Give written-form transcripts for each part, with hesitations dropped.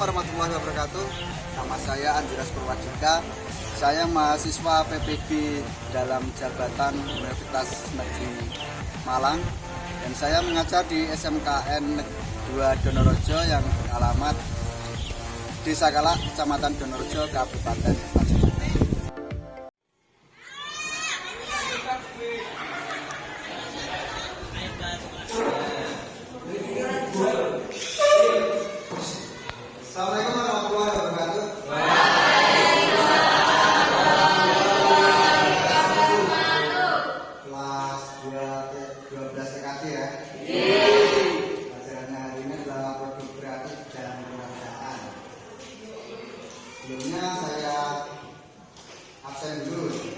warahmatullahi wabarakatuh. Nama saya Andreas Purwajika. Saya mahasiswa PPG dalam jabatan Universitas Negeri Malang dan saya mengajar di SMKN 2 Donorejo yang beralamat Desa Kalak, Kecamatan Donorejo, Kabupaten Pasuruan. Assalamualaikum warahmatullahi wabarakatuh. Kelas 12 TKJ ya. Pelajarannya hari ini adalah produk kreatif dan kemanusiaan. Sebelumnya saya absen dulu.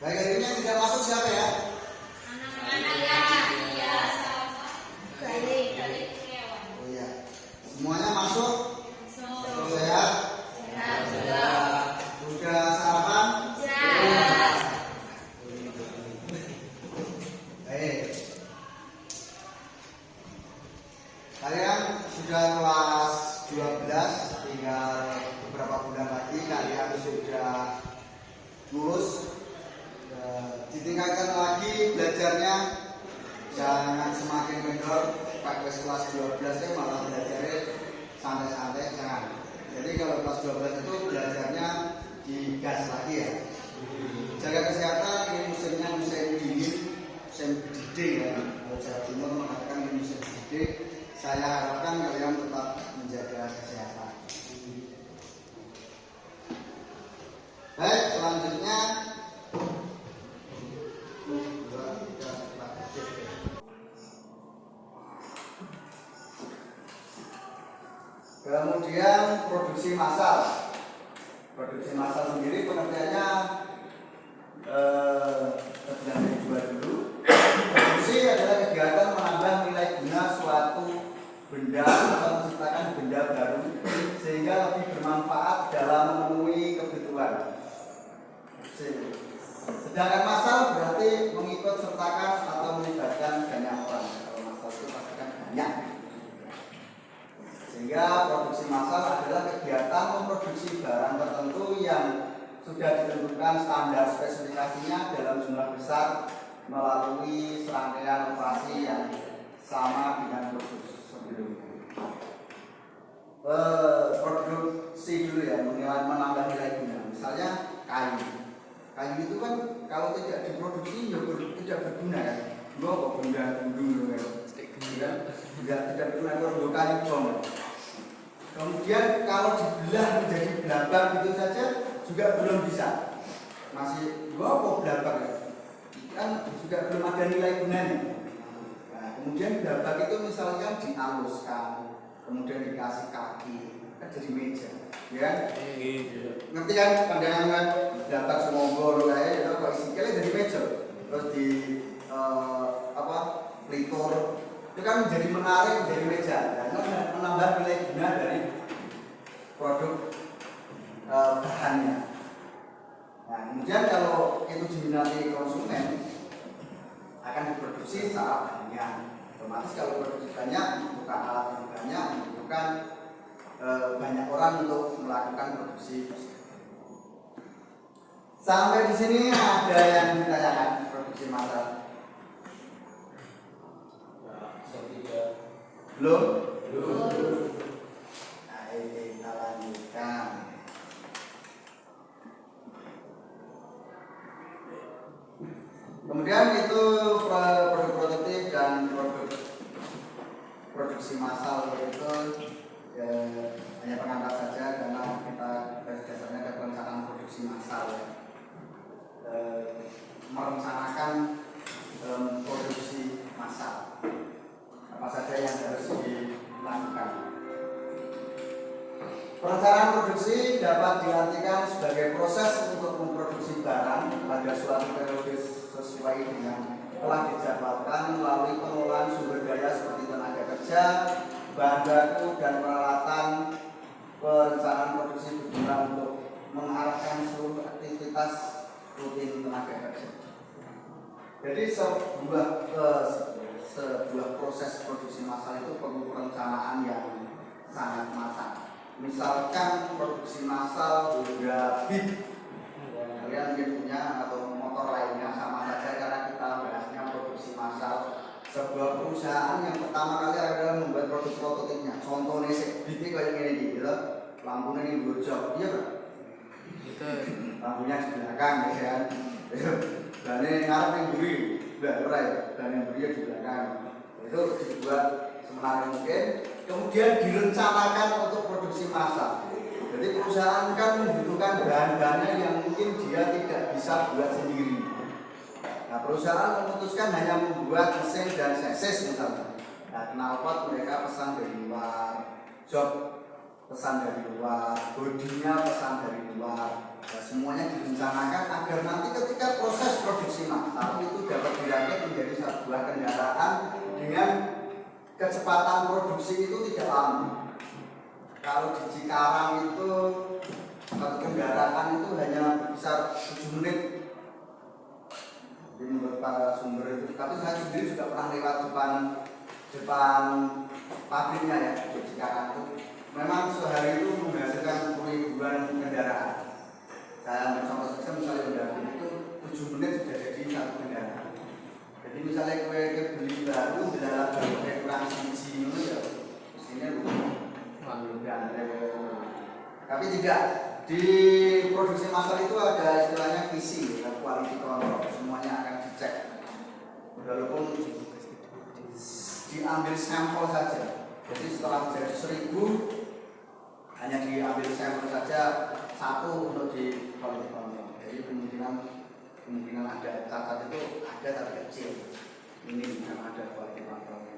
Baik, hari ini yang tidak masuk siapa ya? Oh iya. Semuanya masuk? Sehat? Sudah sarapan? Baik. Kalian sudah kelas 12, tinggal beberapa bulan lagi kalian sudah lulus. Ditingkatkan lagi belajarnya, jangan semakin kendor. Pakai kelas 12 itu malah belajarnya santai-santai, jangan. Jadi kalau kelas 12 itu belajarnya digas lagi ya. Jaga kesehatan, ini musimnya musim dingin, musim beding ya. Kalau Jawa Timur mengatakan ini musim beding. Saya harapkan kalian tetap menjaga kesehatan. Baik, selanjutnya kemudian produksi massal. Produksi massal sendiri pengertiannya yang kedua dulu. Produksi adalah kegiatan menambah nilai guna suatu benda atau menciptakan benda baru sehingga lebih bermanfaat dalam memenuhi kebutuhan. Sedangkan massal berarti mengikut sertakan atau melibatkan banyak orang. Kalau massal itu pasti kan banyak. Sehingga produksi massal adalah kegiatan memproduksi barang tertentu yang sudah ditentukan standar spesifikasinya dalam jumlah besar melalui serangkaian operasi yang sama dengan produksi sebelumnya. Produksi dulu ya, menambah nilai guna. Misalnya kayu. Kayu itu kan kalau tidak diproduksi ya tidak berguna kan. Gua kok benda dulu ya. Tidak berguna kalau kayu bom. Kemudian kalau dibelah menjadi belabang gitu saja juga belum bisa. Masih gua kok belabang ya. Kan juga belum ada nilai gunanya. Nah, kemudian belabang itu misalnya dihaluskan, kemudian dikasih kaki, kan jadi meja, ya? Ngerti kan pandangan kan? Dapat semonggol kayak itu kok sikilnya jadi meja, terus di pelitur itu kan menjadi menarik, menjadi meja, dan menambah nilai guna dari produk bahannya. Nah, kemudian kalau itu diminati konsumen akan diproduksi secara banyak. Otomatis kalau produksi banyak membutuhkan alat yang banyak, membutuhkan banyak orang untuk melakukan produksi. Sampai di sini ada yang ditanyakan produksi massal? Belum? Nah, ini kita lanjutkan. Kemudian itu produk prototipe dan produksi massal itu hanya pengantar saja karena kita dasarnya ada perencanaan produksi massal ya. Merencanakan produksi massal apa saja yang harus dilakukan. Perencanaan produksi dapat diartikan sebagai proses untuk memproduksi barang pada suatu periode sesuai dengan telah dijadwalkan melalui pengolahan sumber daya seperti tenaga kerja, bahan baku dan peralatan. Perencanaan produksi berguna untuk mengarahkan seluruh aktivitas rutin tenaga kerja. Jadi sebuah proses produksi massal itu perlu perencanaan yang sangat matang. Misalkan produksi massal Honda Beat, kalian mungkin punya atau motor lainnya, sama saja karena kita bahasnya produksi massal. Sebuah perusahaan yang pertama kali adalah membuat produk prototipnya. Contohnya Beat ini kayak gini gitu, lampunya ini gojok, iya kan? Lampunya di belakang ya kan. Dan ini ngarep yang buri, dan yang buri di belakang. Itu dibuat semenarik mungkin. Kemudian direncanakan untuk produksi massal. Jadi perusahaan kan membutuhkan bahan-bahannya yang mungkin dia tidak bisa buat sendiri. Nah, perusahaan memutuskan hanya membuat mesin dan chassis misalnya. Nah, knalpot mereka pesan dari luar, jok pesan dari luar, bodinya pesan dari luar. Nah, semuanya direncanakan agar nanti ketika proses produksi massal itu dapat dirakit menjadi sebuah kendaraan dengan kecepatan produksi itu tidak lama. Kalau di Cikarang itu satu kendaraan itu hanya berkisar 7 menit. Jadi menurut para sumber itu, tapi saya sendiri juga pernah lewat depan pabriknya ya di Cikarang itu. Memang sehari itu menghasilkan ribuan kendaraan. Saya ambil contoh saja misalnya kendaraan itu 7 menit sudah jadi satu kendaraan. Jadi misalnya kue beli baru dalam kurang siji itu ya mesinnya tapi tidak di produksi massal itu ada istilahnya QC, quality control, semuanya akan dicek. Walaupun diambil sampel saja. Jadi setelah jadi 1000 hanya diambil sampel saja satu untuk di quality control. Jadi kemungkinan ada cacat itu ada tapi kecil. Ini bukan ada quality controlnya.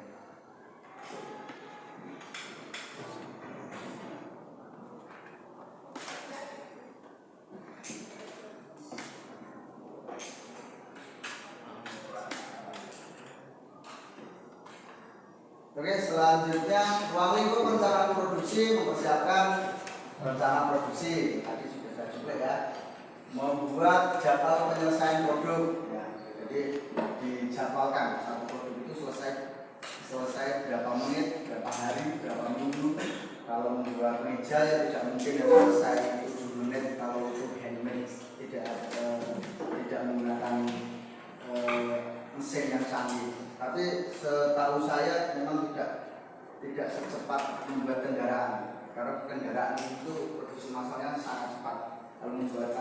Oke, selanjutnya ruang lingkup perencanaan produksi, mempersiapkan rencana produksi. Tadi sudah saya coba ya, membuat jadwal penyelesaian produk. Ya, jadi dijadwalkan satu produk itu selesai berapa menit, berapa hari, berapa minggu. Kalau membuat meja ya tidak mungkin ya selesai 7 menit. Kalau untuk handmade tidak menggunakan mesin yang canggih. Tapi setahu saya memang tidak secepat membuat kendaraan, karena kendaraan itu produksi massalnya sangat cepat. Kalau membuat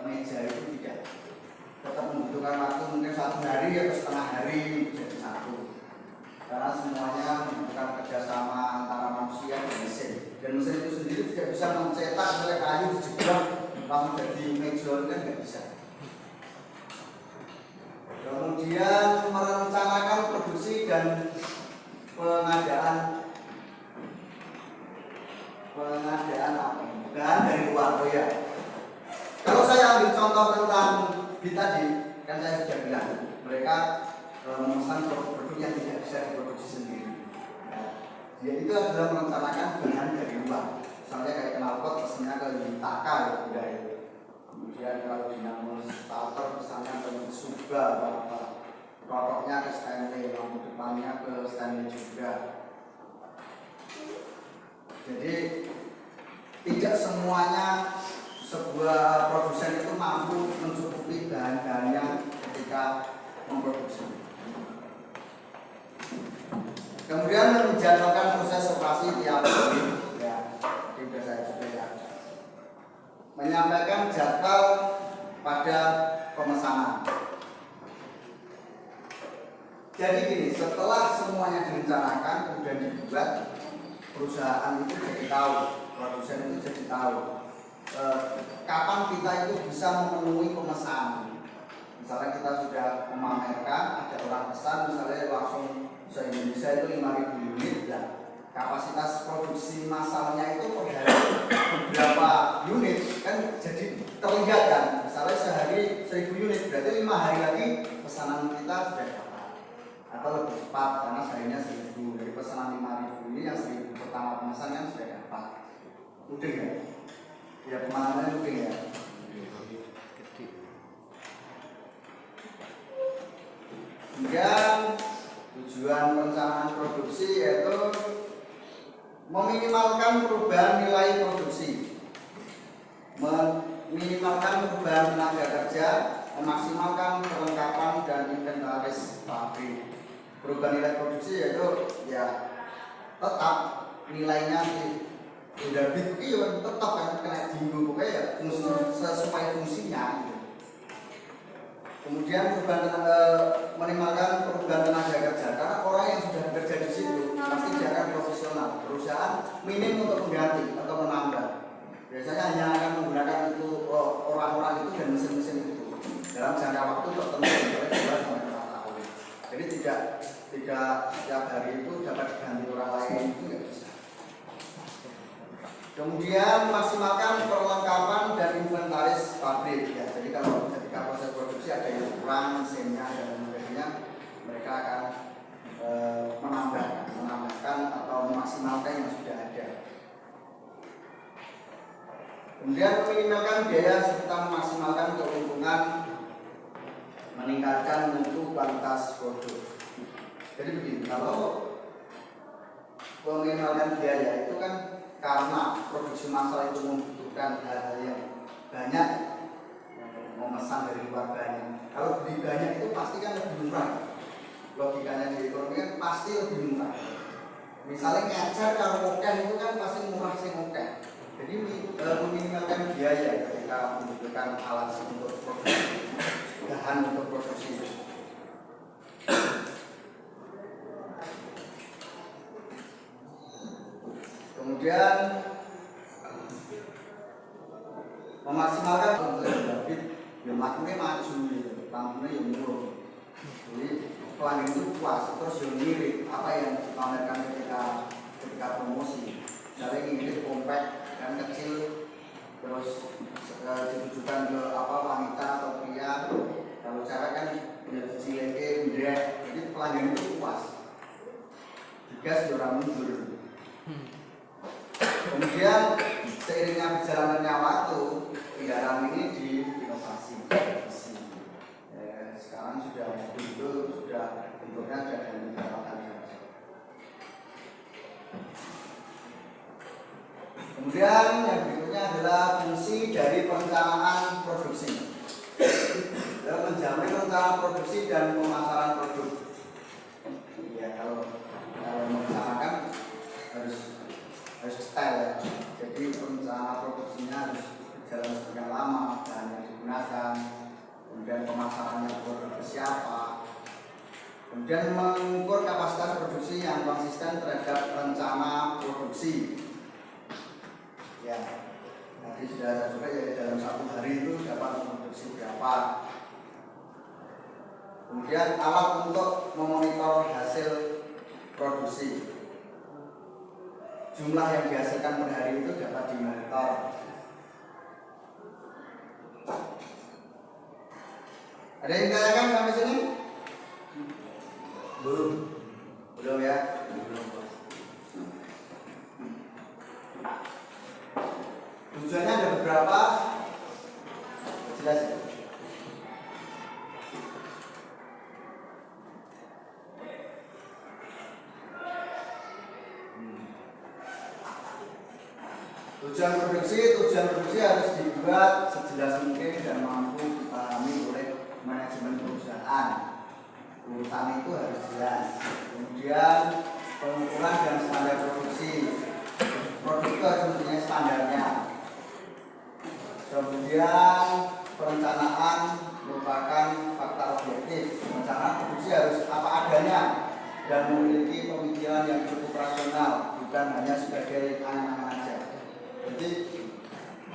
meja itu tidak, tetap membutuhkan waktu mungkin 1 hari atau setengah hari jadi satu, karena semuanya membutuhkan kerjasama antara manusia dan mesin. Dan mesin itu sendiri tidak bisa mencetak misalnya kayu dijeblok langsung jadi meja, kan nggak bisa. Kemudian merencanakan produksi dan pengadaan bahan dari luar. Oh ya, kalau saya ambil contoh tentang BIT tadi, kan saya sudah bilang mereka memesan produk-produk yang tidak bisa diproduksi sendiri. Dia itu adalah merencanakan bahan dari luar. Misalnya kayak knalpot pesannya ke Yutaka ya, kemudian kalau dinamo starter pesannya ke Suba atau apa, rokoknya ke Stanley, lampu depannya ke Stanley juga. Jadi tidak semuanya sebuah produsen itu mampu mencukupi bahan-bahannya ketika memproduksi. Kemudian menjadwalkan proses operasi tiap hari. Ya, sudah saya coba ya. Menyampaikan jadwal pada pemesanan. Jadi gini, setelah semuanya direncanakan kemudian dibuat, perusahaan itu jadi tahu, produsen itu jadi tahu kapan kita itu bisa memenuhi pemesanan. Misalnya kita sudah memamerkan, ada orang pesan misalnya langsung se-Indonesia itu 5.000 unit, dan kapasitas produksi massalnya itu per hari berapa unit, kan jadi terlihat kan. Misalnya sehari 1.000 unit, berarti 5 hari lagi pesanan kita sudah dapat, atau lebih cepat karena seharinya 1.000. Dari pesanan 5.000 ini yang 1.000 pertama pemesan kan sudah dapat. Mudah ya? Ya pemahamannya mudah ya. Tujuan perencanaan produksi yaitu meminimalkan perubahan nilai produksi, meminimalkan perubahan tenaga kerja, memaksimalkan perlengkapan dan inventaris pabrik. Perubahan nilai produksi yaitu ya tetap nilainya tidak bikin tetap kan kena jinggung pokoknya ya sesuai fungsinya. Kemudian minimalkan perubahan tenaga kerja, karena orang yang sudah bekerja di situ pasti dia akan profesional. Perusahaan minim untuk mengganti atau menambah. Biasanya hanya akan menggunakan itu orang-orang itu dan mesin-mesin itu dalam jangka waktu tertentu, mulai 2 sampai 4 tahun. Jadi tidak setiap hari itu dapat diganti orang lain, itu nggak bisa. Kemudian maksimalkan perlengkapan dan inventaris pabrik. Ya, jadi kalau ketika proses produksi ada yang kurang mesinnya dan sebagainya, mereka akan menambahkan atau memaksimalkan yang sudah ada. Kemudian meminimalkan biaya serta memaksimalkan keuntungan, meningkatkan mutu kualitas produk. Jadi begini, kalau meminimalkan biaya itu kan karena produksi massal itu membutuhkan hal-hal yang banyak, memesan dari luar banyak. Kalau beli banyak itu pasti kan lebih murah. Logikanya di ekonomi kan pasti lebih murah. Misalnya ngecer kalau oken itu kan pasti murah sih oken. Jadi meminimalkan biaya ketika membutuhkan alat untuk produksi, bahan untuk produksi. Kemudian memaksimalkan untuk David, ya makanya maju, tamunya yang murah. Jadi pelanggan itu puas, terus yang mirip apa yang dipamerkan ketika promosi. Misalnya ini compact dan kecil, terus ditujukan ke wanita atau pria. Kalau cara kan punya cileke, bidek, jadi pelanggan itu puas. Digas orang mundur. Kemudian seiringnya berjalannya waktu, kendaraan ini diinovasi. Sekarang sudah bentuknya ada dari beberapa kali. Kemudian yang berikutnya adalah fungsi dari perencanaan produksi. Menjamin rencana produksi dan pemasaran produk. Ya, kalau merencanakan harus detail ya. Jadi perencanaan produksinya harus berjalan sekian lama, bahan yang digunakan, kemudian pemasarannya produk siapa, kemudian mengukur kapasitas produksi yang konsisten terhadap rencana produksi. Ya, nanti sudah ada juga ya dalam 1 hari itu dapat memproduksi berapa. Kemudian alat untuk memonitor hasil produksi. Jumlah yang dihasilkan per hari itu dapat dimonitor. Ada yang ditanyakan sampai sini? Belum ya? Tujuannya ada beberapa. Jelas ya? Tujuan produksi harus dibuat sejelas mungkin dan mampu dipahami oleh manajemen perusahaan. Urusan itu harus jelas. Kemudian pengukuran dan standar produksi. Produk itu harus mempunyai standarnya. Kemudian perencanaan merupakan fakta objektif. Rencana produksi harus apa adanya dan memiliki pemikiran yang cukup rasional, bukan hanya sebagai angan-angan saja. Jadi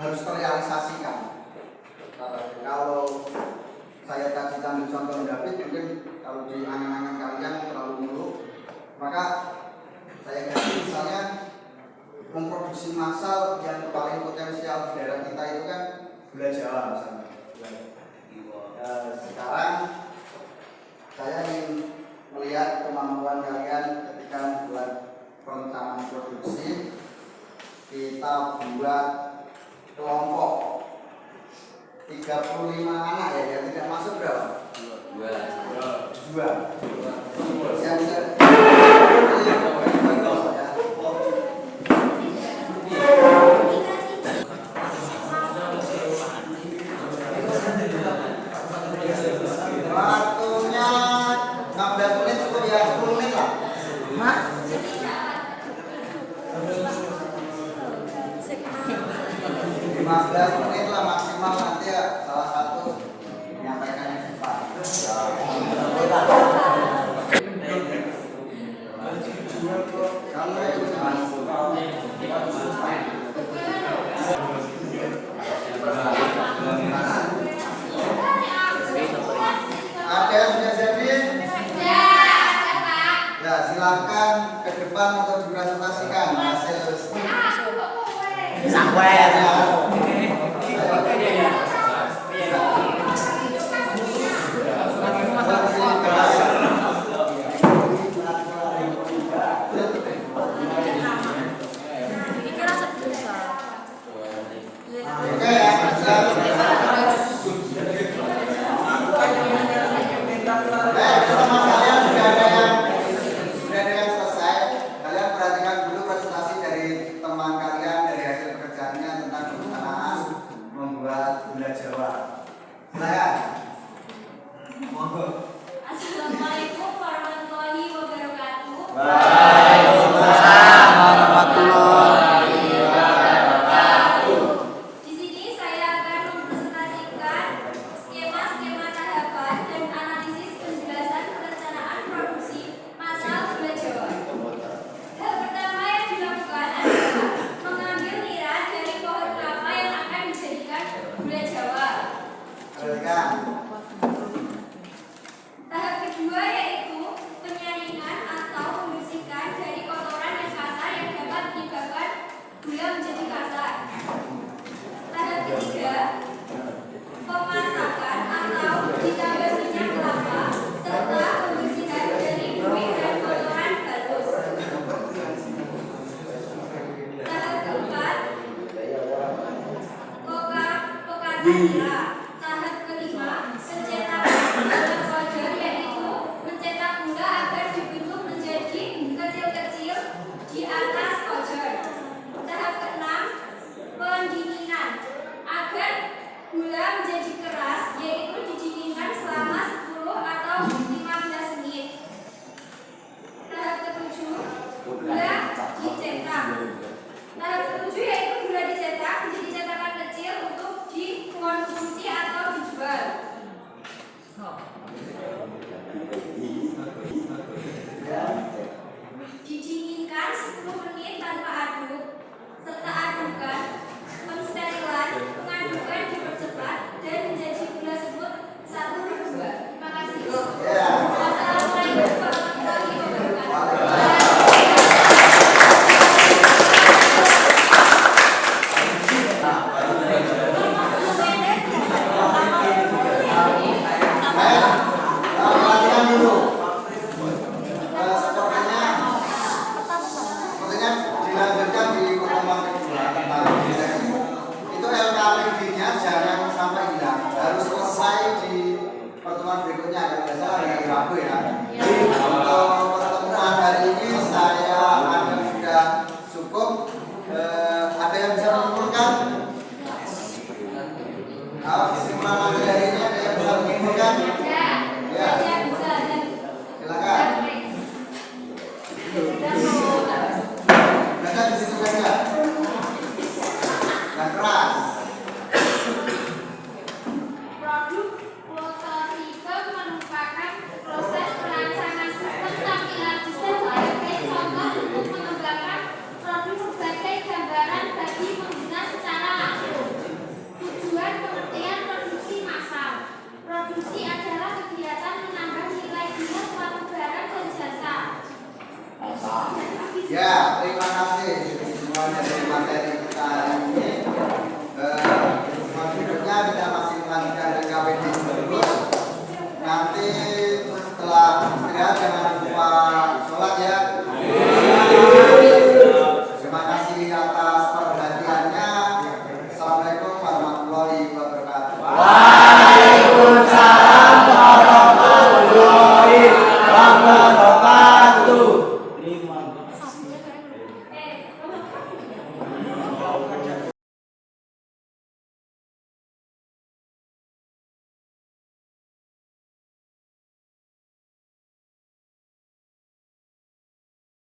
harus terrealisasikan. Kalau saya tadi ambil contoh David, mungkin kalau di angan-angan kalian terlalu muluk, maka saya kasih misalnya memproduksi massal yang paling potensial di daerah kita itu kan gula Jawa misalnya. Sekarang saya ingin melihat kemampuan kalian ketika membuat perencanaan produksi. Kita buat kelompok 35 anak ya, yang tidak masuk berapa? 2. Yang 15 menit lah maksimal, nanti ya salah satu menyampaikan yang cepat. Ada yang sudah jadi? Ya, silakan ke depan untuk dipresentasikan hasil. Assalamualaikum warahmatullahi wabarakatuh. Waalaikumsalam warahmatullahi wabarakatuh. Di sini saya akan mempresentasikan skema-skema tahapan dan analisis penjelasan perencanaan produksi masal gula Jawa. Hal pertama yang dilakukan adalah mengambil nira dari pohon kelapa yang akan dijadikan gula Jawa. Tahap kedua yaitu penyaringan atau membersihkan dari kotoran yang kasar yang dapat menyebabkan gula menjadi kasar. Tahap ketiga, pemasakan atau ditambah minyak kelapa serta pembersihan dari buih dan kotoran halus. Tahap keempat, pekatan gula. Tahap kelima, pencetakan dalam wajar yaitu mencetak gula agar dibentuk menjadi kecil-kecil di atas wajar. Tahap keenam, pendinginan agar gula menjadi keras yaitu didinginkan selama 10 atau 15 menit. Tahap ketujuh, gula dicetak. Tahap ketujuh yaitu gula dicetak menjadi cetakan kecil untuk dikonsumsi atau dijual. Didinginkan 10 menit tanpa aduk, serta adukan, pensterilan, pengadukan dipercepat dan menjadi gula semut 1/2. Terima kasih. Wassalamualaikum warahmatullahi wabarakatuh. Latihan dulu. Sepertinya dilanjutkan di pertemuan kedua tentang itu LKPD-nya jangan sampai hilang, harus selesai di pertemuan berikutnya kalau tidak salah hari Rabu ya. Untuk pertemuan hari ini saya anggap sudah cukup. Ada yang bisa menyimpulkan? Kesimpulan materi hari ini ada yang bisa menyimpulkan? Ya, silakan. Mereka di situ saja. Yang keras. Produk prototipe merupakan proses perancangan sistem tampilan desain sebagai contoh untuk mengembangkan produk sebagai gambaran bagi pengguna secara langsung. Tujuan pengertian produksi massal. Produksi adalah kegiatan menambah nilai guna suatu barang dan jasa. Ya, terima kasih semuanya dari materi kita hari ini.